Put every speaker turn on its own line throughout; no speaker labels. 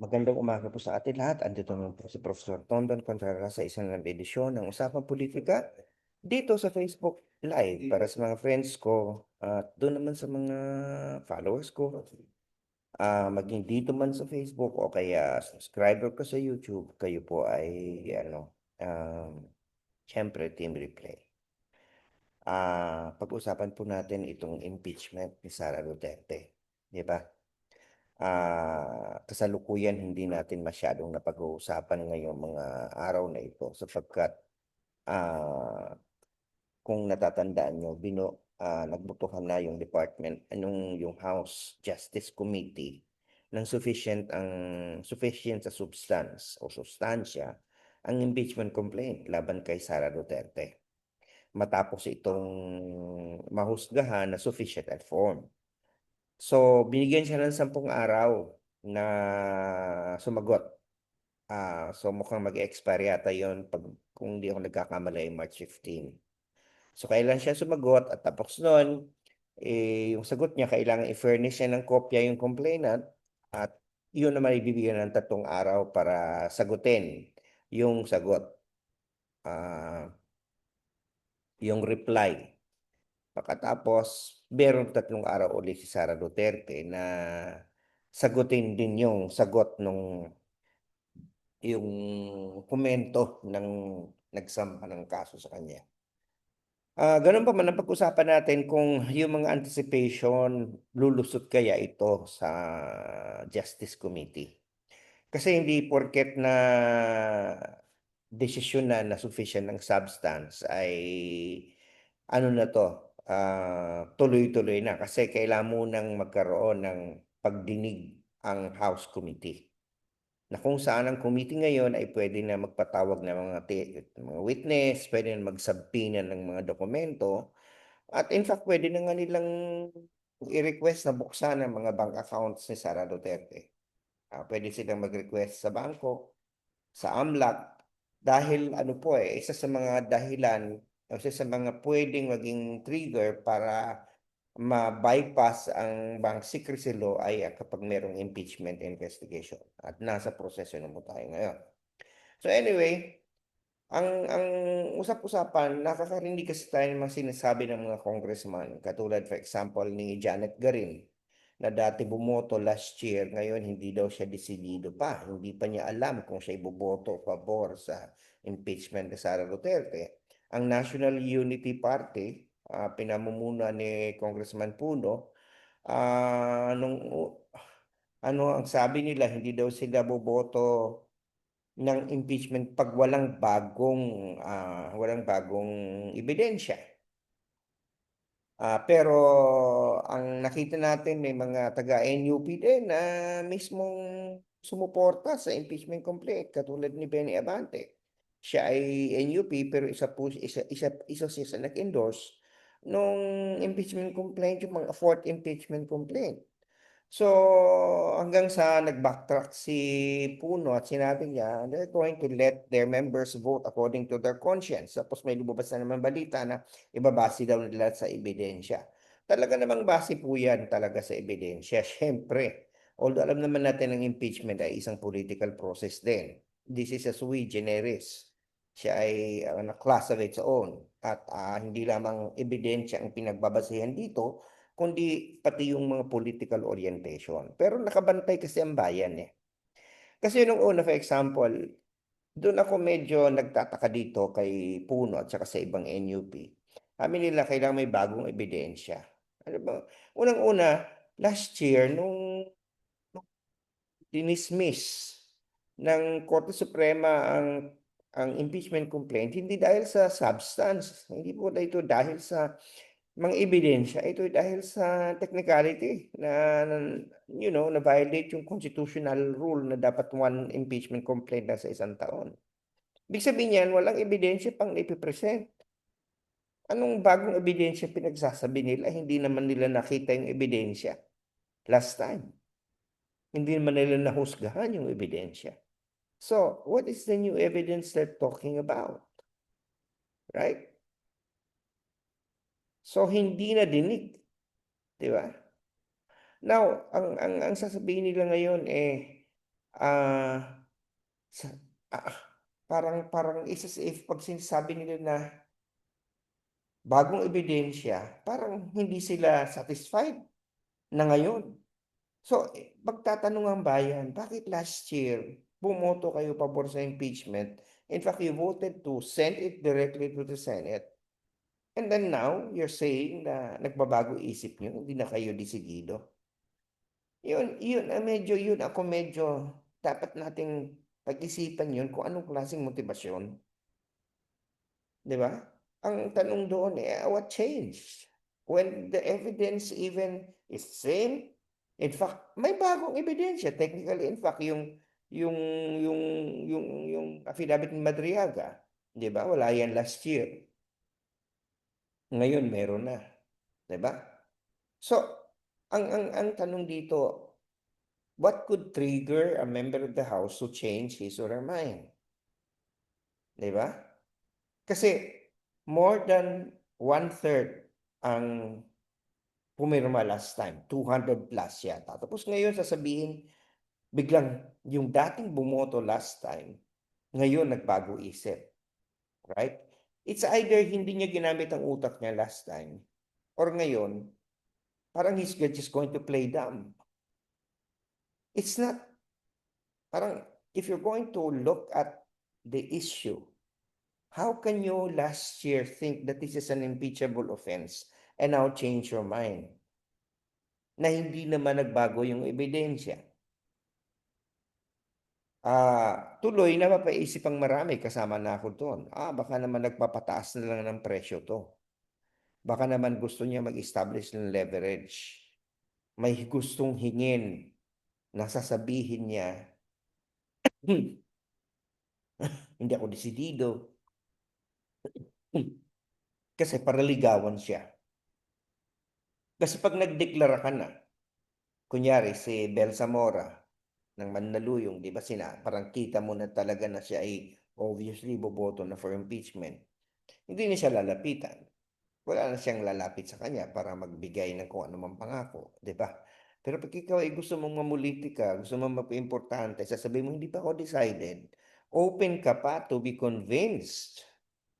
Magandang umaga po sa atin lahat. Andito naman po si Professor Tondon Contreras sa isang edisyon ng Usapang Politika dito sa Facebook Live para sa mga friends ko at doon naman sa mga followers ko. Maging dito man sa Facebook o kaya subscriber ko sa YouTube, kayo po ay syempre Team Replay. Pag-usapan po natin itong impeachment ni Sara Duterte. Di ba? Kasalukuyan hindi natin masyadong napag-uusapan ngayong mga araw na ito sapagkat ah, kung natatandaan nyo, nagbotohan na yung yung House Justice Committee ng sufficient sa substance o sustansya ang impeachment complaint laban kay Sara Duterte matapos itong mahusgahan na sufficient at form. So, binigyan siya ng 10 araw na sumagot. So mukhang mag-expire yata yon kung hindi ako nagkakamali, March 15. So, kailan siya sumagot at tapos nun, yung sagot niya, kailangan i-furnish niya ng kopya yung complainant at yun naman ibibigyan ng 3 araw para sagutin yung sagot, ah, yung reply. Pagkatapos, meron 3 araw ulit si Sara Duterte na sagutin din yung sagot yung komento ng nagsampa ng kaso sa kanya. Ganun pa man ang pag-usapan natin kung yung mga anticipation lulusot kaya ito sa Justice Committee. Kasi hindi porket na desisyon na sufficient ng substance ay ano na to, tuloy-tuloy na kasi kailangan munang magkaroon ng pagdinig ang House Committee na kung saan ang committee ngayon ay pwede na magpatawag ng mga witness, pwede na magsubpoena ng mga dokumento, at in fact, pwede na nga nilang i-request na buksan ang mga bank accounts ni Sara Duterte. Pwede silang mag-request sa bangko, sa AMLAC, dahil ano po isa sa mga dahilan, o isa sa mga pwedeng maging trigger para ma-bypass ang bank secrecy law ay kapag merong impeachment investigation. At nasa proseso na po tayo ngayon. So anyway, ang usap-usapan, nakakarinig kasi tayo ng mga sinasabi ng mga congressman, katulad for example ni Janet Garin, na dati bumoto last year, ngayon hindi daw siya desidido pa. Hindi pa niya alam kung siya iboboto pabor sa impeachment ni Sara Duterte. Ang National Unity Party, pinamumuna ni Congressman Puno, ano ang sabi nila, hindi daw sila boboto ng impeachment pag walang bagong ebidensya. Pero ang nakita natin may mga taga-NUP din na mismong sumuporta sa impeachment complaint katulad ni Benny Abante. Siya ay NUP pero isa siya sa nag-endorse nung impeachment complaint, yung mga fourth impeachment complaint. So, hanggang sa nag-backtrack si Puno at sinabi niya, they're going to let their members vote according to their conscience. Tapos may lumabas na naman balita na ibabase daw nila sa ebidensya. Talaga namang base po yan talaga sa ebidensya. Siyempre, although alam naman natin ang impeachment ay isang political process din. This is a sui generis. Siya ay a class of its own. At hindi lamang ebidensya ang pinagbabasehan dito, kundi pati yung mga political orientation. Pero nakabantay kasi ang bayan eh. Kasi nung una, for example, doon ako medyo nagtataka dito kay Puno at saka sa ibang NUP. Sabi nila kailangan may bagong ebidensya. Ano ba? Unang-una, last year, nung dinismiss ng Korte Suprema ang impeachment complaint, hindi dahil sa substance, hindi po ito dahil sa mga ebidensya, ito dahil sa technicality na violate yung constitutional rule na dapat one impeachment complaint na sa isang taon. Ibig sabihin yan, walang ebidensya pang ipipresent. Anong bagong ebidensya pinagsasabi nila? Hindi naman nila nakita yung ebidensya last time. Hindi naman nila nahusgahan yung ebidensya. So, what is the new evidence they're talking about? Right? So, hindi na dinig. Di ba? Now, ang sasabihin nila ngayon ah, sa ah, parang isa sa if 'pag sinasabi nila na bagong ebidensya, parang hindi sila satisfied na ngayon. So, magtatanong ang bayan, bakit last year bumoto kayo pabor sa impeachment? In fact, you voted to send it directly to the Senate. And then now, you're saying na nagbabago isip niyo, hindi na kayo desidido. Yun, yun ako medyo dapat nating pag-isipan yun kung anong klaseng motibasyon. Di ba? Ang tanong doon, what changed? When the evidence even is same, in fact, may bagong ebidensya. Technically, in fact, yung, yung, yung affidavit ni Madriaga, di ba? Wala yan last year. Ngayon, meron na. Di ba? So, ang tanong dito, what could trigger a member of the House to change his or her mind? Di ba? Kasi more than one-third ang pumirma last time, 200 plus yata. Tapos ngayon sasabihin, biglang yung dating bumoto last time, ngayon nagbago isip. Right? It's either hindi niya ginamit ang utak niya last time, or ngayon, parang he's just going to play dumb. It's not, parang, if you're going to look at the issue, how can you last year think that this is an impeachable offense and now change your mind? Na hindi naman nagbago yung ebidensya. Tuloy na mapaisip ang marami, kasama na ako doon. Baka naman nagpapataas na lang ng presyo to. Baka naman gusto niya mag-establish ng leverage. May gustong hingin na sasabihin niya, hindi ako desidido. Kasi para ligawan siya. Kasi pag nagdeklara ka na, kunyari si Bel Zamora ng Mandaluyong, di ba parang kita mo na talaga na siya ay obviously boboto na for impeachment. Hindi niya siya lalapitan. Wala na siyang lalapit sa kanya para magbigay ng kung ano mang pangako, di ba? Pero pag ikaw ay gusto mong mamulitika, gusto mong magpa-importante, sasabihin mo, hindi pa ako decided. Open ka pa to be convinced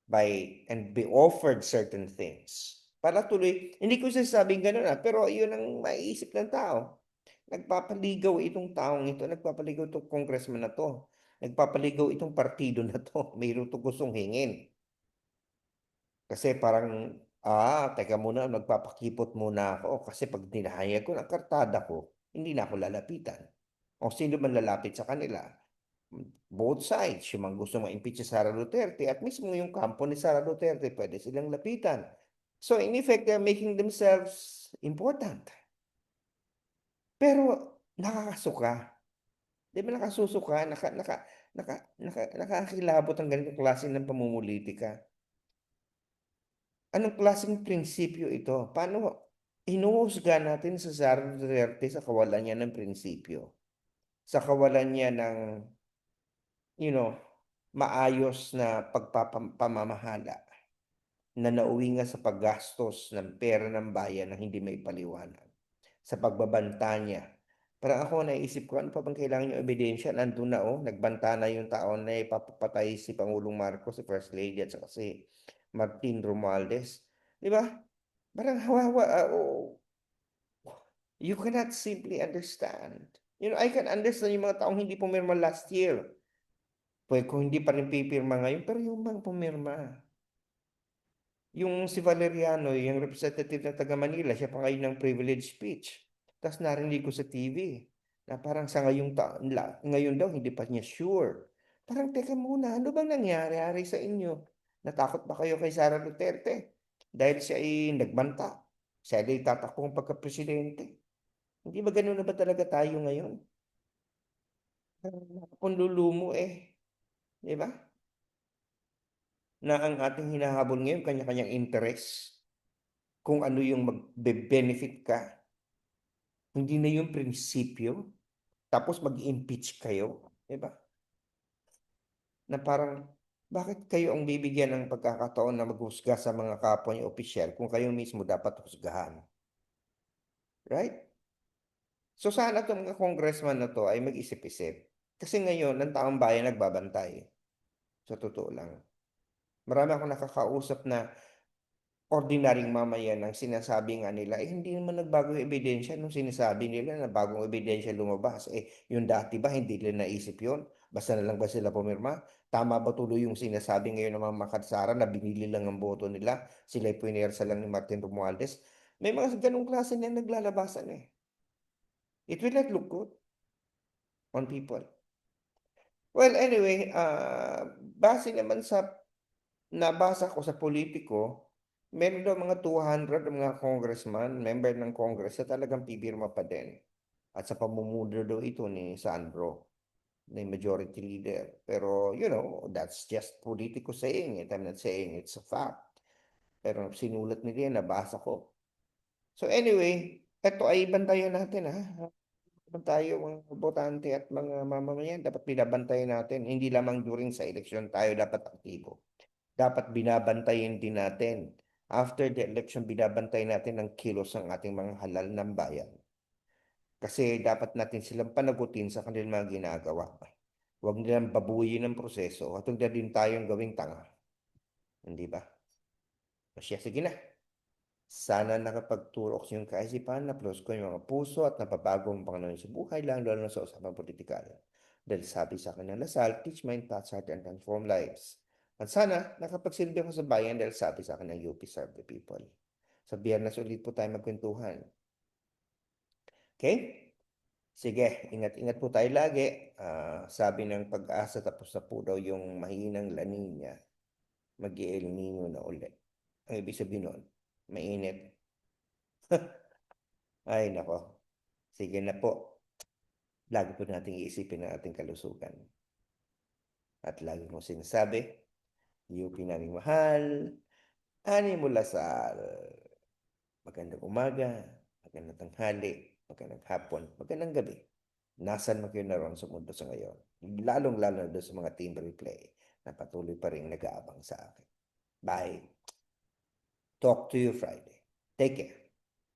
by and be offered certain things. Para tuloy, hindi ko sasabing gano'n pero yun ang maiisip ng tao. Nagpapaligaw itong taong ito, nagpapaligaw itong congressman na to, nagpapaligaw itong partido na to, mayroon to gustong hingin. Kasi parang, teka muna, magpapakipot muna ako kasi pag dinahayag ko ng kartada ko, hindi na ako lalapitan. O sino man lalapit sa kanila, both sides, yung mga gusto ma-impeach si Sara Duterte at mismo yung kampo ni Sara Duterte, pwede silang lapitan. So in effect, they're making themselves important. Pero nakakasuka. Di ba nakasusuka, nakakilabot ang ganitong klase ng pamumulitika. Anong klaseng prinsipyo ito? Paano hinuhusga natin sa Sara Duterte sa kawalan niya ng prinsipyo? Sa kawalan niya ng, maayos na pagpapamamahala na nauwi nga sa paggastos ng pera ng bayan na hindi may paliwanag. Sa pagbabanta niya. Parang ako naisip ko, ano pa bang kailangan yung ebidensya? Nandun na nagbanta na yung taon na ipapatay si Pangulong Marcos, si First Lady at saka si Martin Romualdez. Di ba? Parang you cannot simply understand. I can understand yung mga taong hindi pumirma last year. Pwede kung hindi pa rin pipirma ngayon, pero yung mga pumirma. Yung si Valeriano, yung representative ng taga Manila, siya pa ngayon ng privilege speech. Tapos narinig ko sa TV na parang sa ngayon daw hindi pa niya sure. Parang teka muna, ano bang nangyari sa inyo? Natakot ba kayo kay Sara Duterte? Dahil siya ay nagbanta. Siya ay tatakbong pagka-presidente. Hindi ba ganun na ba talaga tayo ngayon? Punlulumo Di ba? Na ang ating hinahabol ngayon, kanya-kanyang interest. Kung ano yung magbe-benefit ka. Hindi na yung prinsipyo. Tapos mag-impeach kayo. Diba? Na parang, bakit kayo ang bibigyan ng pagkakataon na maghusga sa mga kapwa niyo opisyal kung kayo mismo dapat husgahan? Right? So sana itong mga congressman na to ay mag-isip-isip. Kasi ngayon, ang taong bayan nagbabantay. Sa totoo lang. Marami akong nakakausap na ordinaryong mamayan ang sinasabi nga nila, eh hindi naman nagbago yung ebidensya nung sinasabi nila na bagong ebidensya lumabas. Eh, yung dati ba hindi nila naisip yun? Basta na lang ba sila pumirma? Tama ba tuloy yung sinasabi ngayon ng mga makadsara na binili lang ang boto nila? Sila'y puinersa lang ni Martin Romualdez? May mga ganong klase na naglalabasan eh. It will not look good on people. Well, anyway, base naman sa nabasa ko sa politiko, meron daw mga 200 na mga congressman, member ng Congress na talagang pipirma pa din. At sa pamumuno daw ito ni Sandro, na majority leader. Pero, that's just politiko saying it. I'm not saying it's a fact. Pero sinulat nila yan, nabasa ko. So anyway, ito ay bantayan natin ha. Tayo mga botante at mga mamamayan, dapat binabantayan natin. Hindi lamang during sa eleksyon tayo dapat aktibo. Dapat binabantayan din natin. After the election, binabantayan natin ang kilos ng ating mga halal ng bayan. Kasi dapat natin silang panagutin sa kanilang mga ginagawa. Huwag nilang babuyin ang proseso at huwag na din tayong gawing tanga. Hindi ba? O siya, sige na. Sana nakapagturok sa iyong kaisipan na plus ko yung mga puso at napabago ang Panginoon sa buhay, lalo na sa usapang politikal. Dahil sabi sa akin ng Lasal, teach mind, thoughts, heart, and transform lives. At sana nakapagsilbi ako sa bayan dahil sabi sa akin ng UP Serve the People. Sa Biyernes ulit po tayo magkwentuhan. Okay? Sige, ingat-ingat po tayo lagi. Sabi ng pag-asa tapos na po daw yung mahinang La Nina, mag-El Nino na ulit. Ang ibig sabihin nun, mainit. Ay, nako. Sige na po. Lagi po nating iisipin ang ating kalusugan. At lagi kong sinasabi, UP naming mahal, ani mula sa magandang umaga, magandang tanghali, magandang hapon, magandang gabi. Nasaan man kayo naroon sa mundo sa ngayon. Lalong-lalo na doon sa mga team replay na patuloy pa rin nag-aabang sa akin. Bye. Talk to you Friday. Take care.